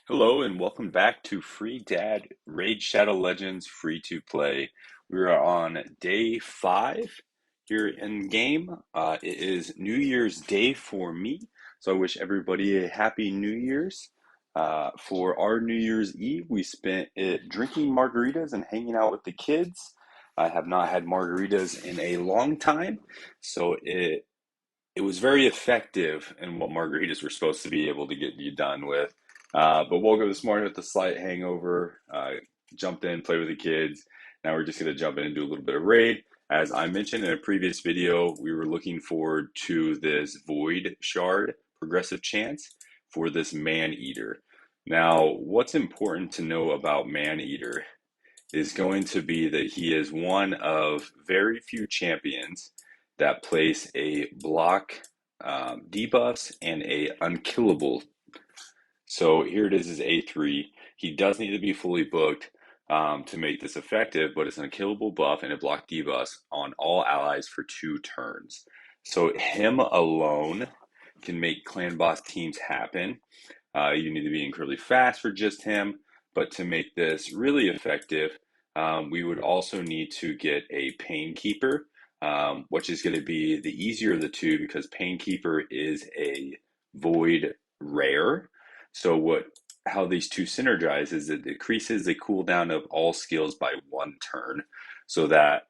Hello and welcome back to Free Dad Raid Shadow Legends free to play. We are on day 5 here in game. It is New Year's Day for me, so I wish everybody a happy New Year's. For our New Year's Eve, we spent it drinking margaritas and hanging out with the kids. I have not had margaritas in a long time, so it was very effective in what margaritas were supposed to be able to get you done with. But woke up this morning with a slight hangover, jumped in, played with the kids. Now we're just going to jump in and do a little bit of raid. As I mentioned in a previous video, we were looking forward to this Void Shard progressive chance for this Man Eater. Now, what's important to know about Man Eater is going to be that he is one of very few champions that place a block debuffs and a unkillable. So here it is A3. He does need to be fully booked to make this effective, but it's an unkillable buff and a block debuffs on all allies for 2 turns. So him alone can make clan boss teams happen. You need to be incredibly fast for just him, but to make this really effective, we would also need to get a Painkeeper, which is going to be the easier of the two because Painkeeper is a void rare. So how these two synergize is it decreases the cooldown of all skills by 1 turn. So that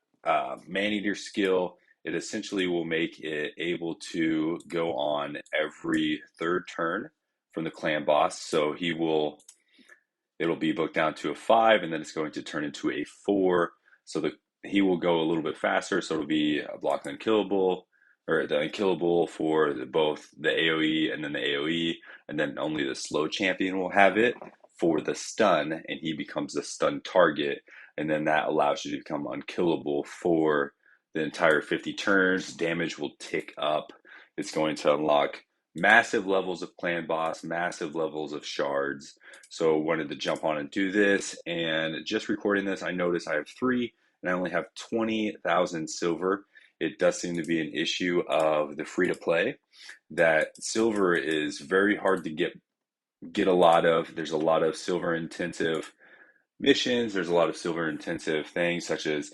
Maneater skill, it essentially will make it able to go on every 3rd turn from the clan boss. So it'll be booked down to a 5, and then it's going to turn into a 4. So he will go a little bit faster. So it'll be a block unkillable, or the unkillable for both the AoE and then the AoE, and then only the slow champion will have it for the stun, and he becomes a stun target, and then that allows you to become unkillable for the entire 50 turns. Damage will tick up. It's going to unlock massive levels of clan boss, massive levels of shards. So wanted to jump on and do this. And just recording this, I noticed I have 3 and I only have 20,000 silver. It does seem to be an issue of the free to play, that silver is very hard to get a lot of. There's a lot of silver intensive missions. There's a lot of silver intensive things such as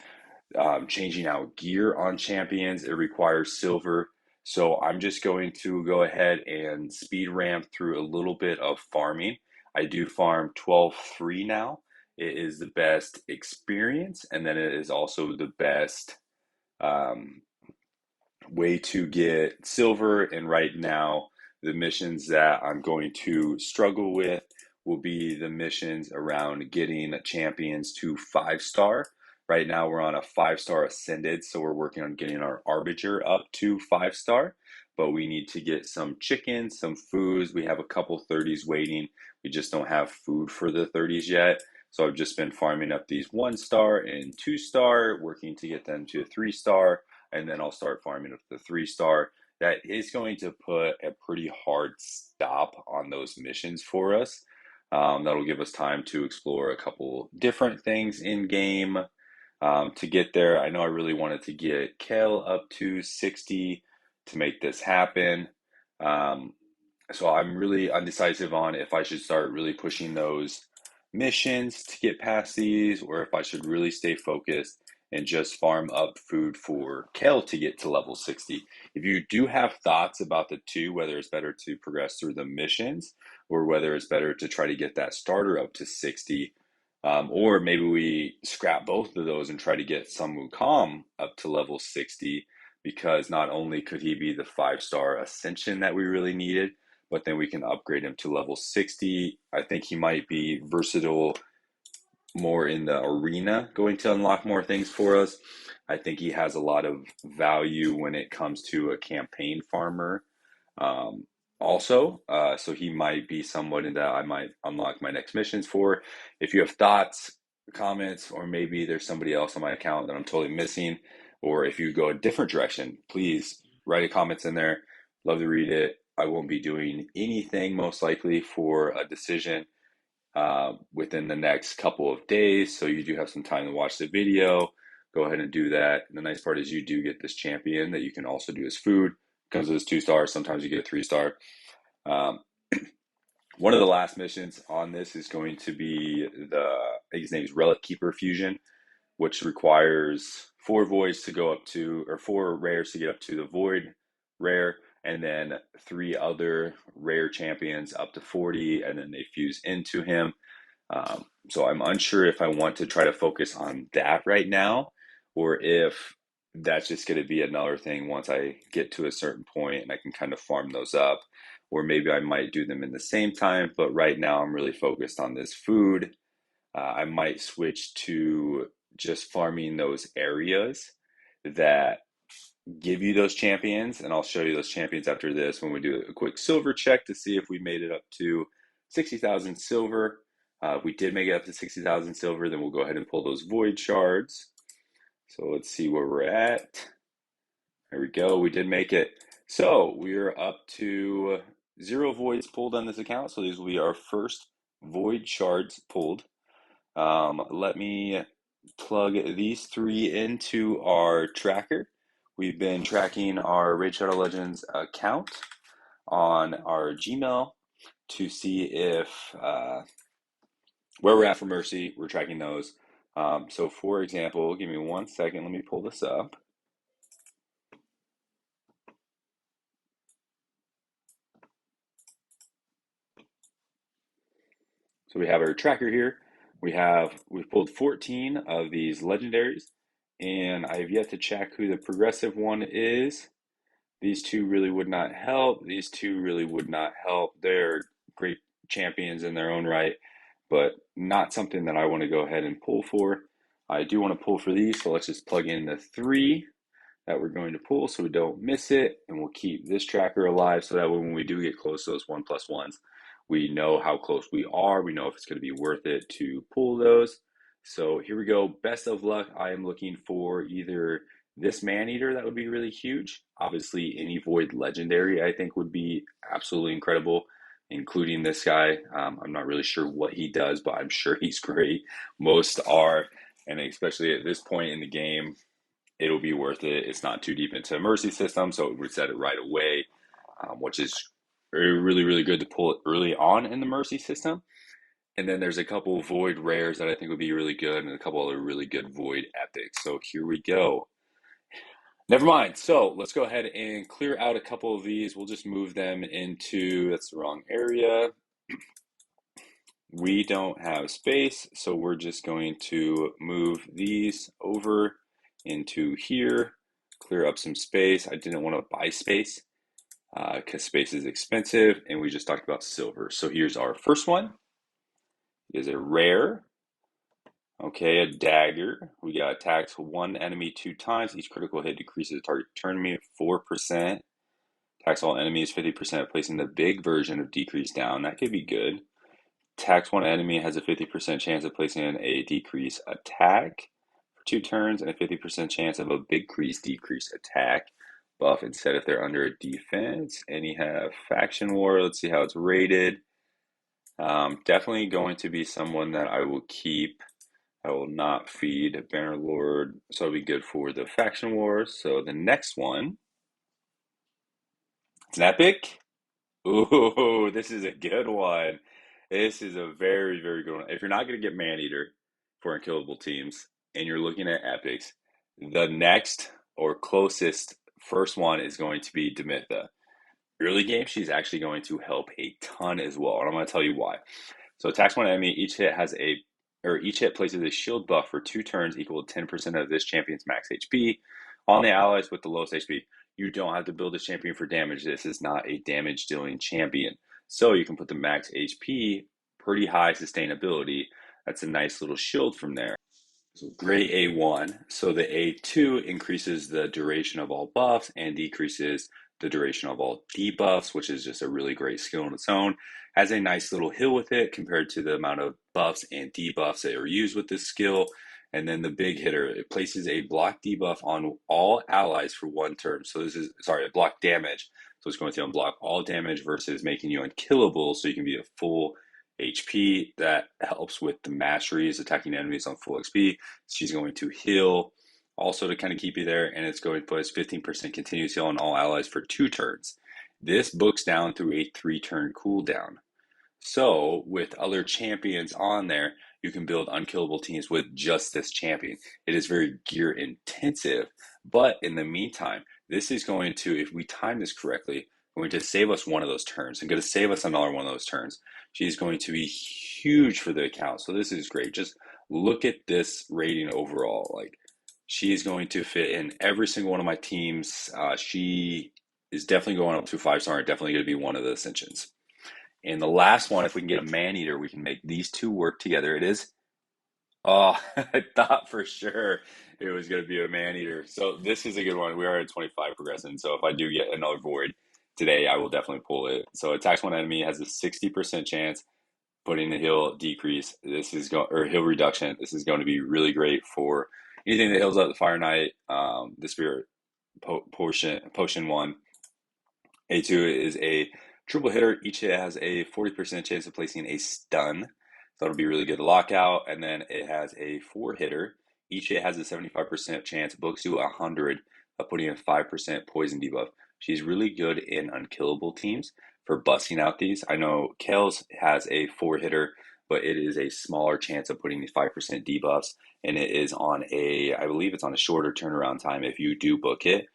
changing out gear on champions. It requires silver. So I'm just going to go ahead and speed ramp through a little bit of farming. I do farm 12-3 now. It is the best experience, and then it is also the best um, way to get silver. And right now, the missions that I'm going to struggle with will be the missions around getting champions to 5-star. Right now, we're on a 5-star ascended, so we're working on getting our Arbinger up to 5-star. But we need to get some chickens, some foods. We have a couple 30s waiting. We just don't have food for the 30s yet. So I've just been farming up these 1-star and 2-star, working to get them to a 3-star, and then I'll start farming up the 3-star. That is going to put a pretty hard stop on those missions for us. That'll give us time to explore a couple different things in game to get there. I know I really wanted to get Kel up to 60 to make this happen. So I'm really undecisive on if I should start really pushing those missions to get past these, or if I should really stay focused and just farm up food for Kel to get to level 60. If you do have thoughts about the two, whether it's better to progress through the missions or whether it's better to try to get that starter up to 60, or maybe we scrap both of those and try to get Sun Wukong up to level 60, because not only could he be the 5-star ascension that we really needed, but then we can upgrade him to level 60. I think he might be versatile more in the arena, going to unlock more things for us. I think he has a lot of value when it comes to a campaign farmer. So he might be someone that I might unlock my next missions for. If you have thoughts, comments, or maybe there's somebody else on my account that I'm totally missing, or if you go a different direction, please write a comments in there. Love to read it. I won't be doing anything most likely for a decision within the next couple of days. So you do have some time to watch the video. Go ahead and do that. And the nice part is you do get this champion that you can also do as food. Comes with 2 stars. Sometimes you get a 3-star. Um, One of the last missions on this is going to be I think his name is Relic Keeper Fusion, which requires four voids to go up to, or four rares to get up to the void rare, and then three other rare champions up to 40, and then they fuse into him. So I'm unsure if I want to try to focus on that right now, or if that's just going to be another thing once I get to a certain point and I can kind of farm those up, or maybe I might do them in the same time. But right now I'm really focused on this food. I might switch to just farming those areas that give you those champions, and I'll show you those champions after this when we do a quick silver check to see if we made it up to 60,000 silver. If we did make it up to 60,000 silver, then we'll go ahead and pull those void shards. So let's see where we're at. There we go. We did make it. So we're up to 0 voids pulled on this account. So these will be our first void shards pulled. Let me plug these 3 into our tracker. We've been tracking our Raid Shadow Legends account on our Gmail to see if where we're at for Mercy. We're tracking those. So for example, give me 1 second. Let me pull this up. So we have our tracker here. We've pulled 14 of these legendaries, and I've yet to check who the progressive one is. These two really would not help. These two really would not help. They're great champions in their own right, but not something that I want to go ahead and pull for. I do want to pull for these, so let's just plug in the 3 that we're going to pull so we don't miss it, and we'll keep this tracker alive so that when we do get close to those 1+1s, we know how close we are. We know if it's going to be worth it to pull those. So here we go. Best of luck. I am looking for either this man-eater, that would be really huge. Obviously, any void legendary I think would be absolutely incredible, including this guy. I'm not really sure what he does, but I'm sure he's great. Most are, and especially at this point in the game, it'll be worth it. It's not too deep into a mercy system, so it would set it right away, which is really, really good to pull it early on in the mercy system. And then there's a couple void rares that I think would be really good, and a couple other really good void epics. So here we go. Never mind. So let's go ahead and clear out a couple of these. We'll just move them into, that's the wrong area. We don't have space, so we're just going to move these over into here, clear up some space. I didn't want to buy space because space is expensive, and we just talked about silver. So here's our first one. It is a rare. Okay, a dagger. We got attacks one enemy 2 times. Each critical hit decreases the target turn meter 4%. Attacks all enemies 50%, placing the big version of decrease down. That could be good. Attacks one enemy has a 50% chance of placing a decrease attack for 2 turns, and a 50% chance of a big decrease attack buff instead if they're under a defense. And you have Faction War. Let's see how it's rated. Definitely going to be someone that I will keep. I will not feed Banner Lord, so it'll be good for the Faction Wars. So the next one, it's an epic. Ooh, this is a good one. This is a very, very good one. If you're not going to get Maneater for unkillable teams and you're looking at epics, the next or closest first one is going to be Demitha. Early game, she's actually going to help a ton as well, and I'm going to tell you why. So attacks one enemy, each hit places a shield buff for 2 turns equal to 10% of this champion's max HP on the allies with the lowest HP. You don't have to build this champion for damage. This is not a damage dealing champion. So you can put the max HP, pretty high sustainability. That's a nice little shield from there. So great A1. So the A2 increases the duration of all buffs and decreases the duration of all debuffs, which is just a really great skill on its own. Has a nice little hill with it compared to the amount of buffs and debuffs that are used with this skill. And then the big hitter, it places a block debuff on all allies for 1 turn. So this is, sorry, a block damage. So it's going to unblock all damage versus making you unkillable, so you can be a full HP. That helps with the masteries, attacking enemies on full XP. She's going to heal also to kind of keep you there, and it's going to put 15% continuous heal on all allies for 2 turns. This books down through a 3-turn cooldown. So with other champions on there, you can build unkillable teams with just this champion. It is very gear intensive, but in the meantime, this is going to, if we time this correctly, going to save us one of those turns and going to save us another one of those turns. She's going to be huge for the account. So this is great. Just look at this rating overall. Like she is going to fit in every single one of my teams. She is definitely going up to 5-star and definitely going to be one of the Ascensions. And the last one, if we can get a man eater, we can make these two work together. It is, oh, I thought for sure it was going to be a man eater. So this is a good one. We are at 25 progressing. So if I do get another void today, I will definitely pull it. So attacks one enemy has a 60% chance, putting the heal decrease. This is going, or heal reduction. This is going to be really great for anything that heals up the Fire Knight, the Spirit potion one. A2 is a triple hitter. Each hit has a 40% chance of placing a stun. So it'll be really good to lock out. And then it has a 4-hitter. Each hit has a 75% chance, books to 100 of putting a 5% poison debuff. She's really good in unkillable teams for busting out these. I know Kales has a 4-hitter, but it is a smaller chance of putting these 5% debuffs. And it is on a, I believe it's on a shorter turnaround time if you do book it.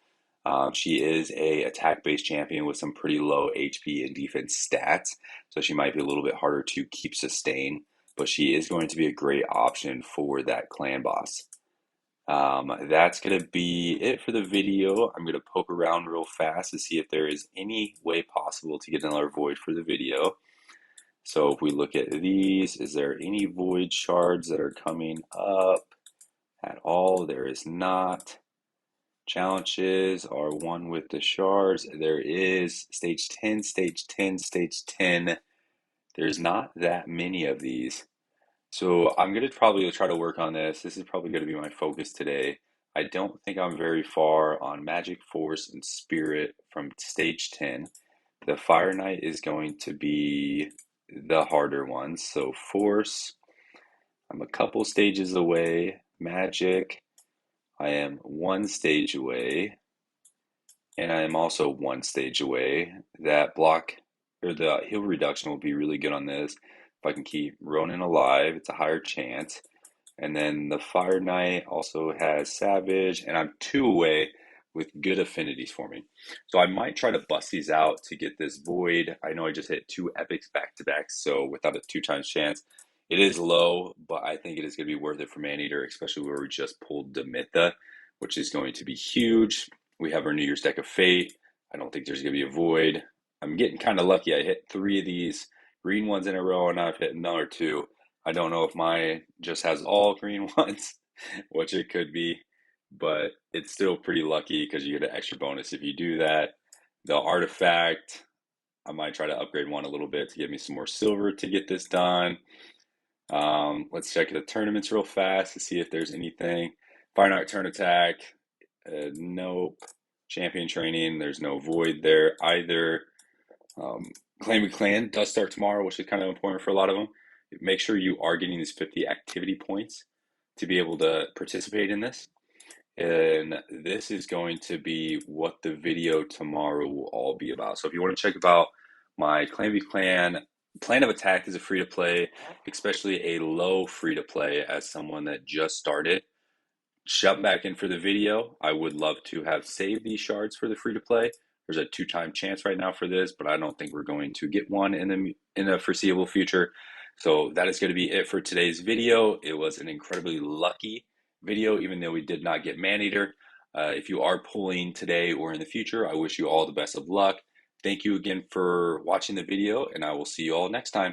She is a attack-based champion with some pretty low HP and defense stats, so she might be a little bit harder to keep sustain, but she is going to be a great option for that clan boss. That's going to be it for the video. I'm going to poke around real fast to see if there is any way possible to get another void for the video. So if we look at these, is there any void shards that are coming up at all? There is not. Challenges are one with the shards. There is stage 10, stage 10, stage 10. There's not that many of these. So I'm going to probably try to work on this. This is probably going to be my focus today. I don't think I'm very far on Magic, Force, and Spirit from stage 10. The Fire Knight is going to be the harder one. So Force, I'm a couple stages away. Magic, I am one stage away, and I am also one stage away. That block or the heal reduction will be really good on this. If I can keep Ronin alive, it's a higher chance. And then the Fire Knight also has Savage, and I'm 2 away with good affinities for me. So I might try to bust these out to get this Void. I know I just hit 2 epics back to back, so without a 2 times chance, it is low, but I think it is going to be worth it for Maneater, especially where we just pulled Demitha, which is going to be huge. We have our New Year's deck of Fate. I don't think there's going to be a Void. I'm getting kind of lucky. I hit 3 of these green ones in a row, and I've hit another 2. I don't know if mine just has all green ones, which it could be, but it's still pretty lucky because you get an extra bonus if you do that. The artifact, I might try to upgrade one a little bit to give me some more silver to get this done. Let's check the tournaments real fast to see if there's anything. Fire Knight Turn Attack, nope. Champion Training, there's no void there either. Clan v Clan does start tomorrow, which is kind of important for a lot of them. Make sure you are getting these 50 activity points to be able to participate in this. And this is going to be what the video tomorrow will all be about. So if you want to check about my Clan v Clan, Plan of Attack is a free-to-play, especially a low free-to-play as someone that just started. Jump back in for the video. I would love to have saved these shards for the free-to-play. There's a 2-time chance right now for this, but I don't think we're going to get one in the foreseeable future. So that is going to be it for today's video. It was an incredibly lucky video, even though we did not get Maneater. If you are pulling today or in the future, I wish you all the best of luck. Thank you again for watching the video, and I will see you all next time.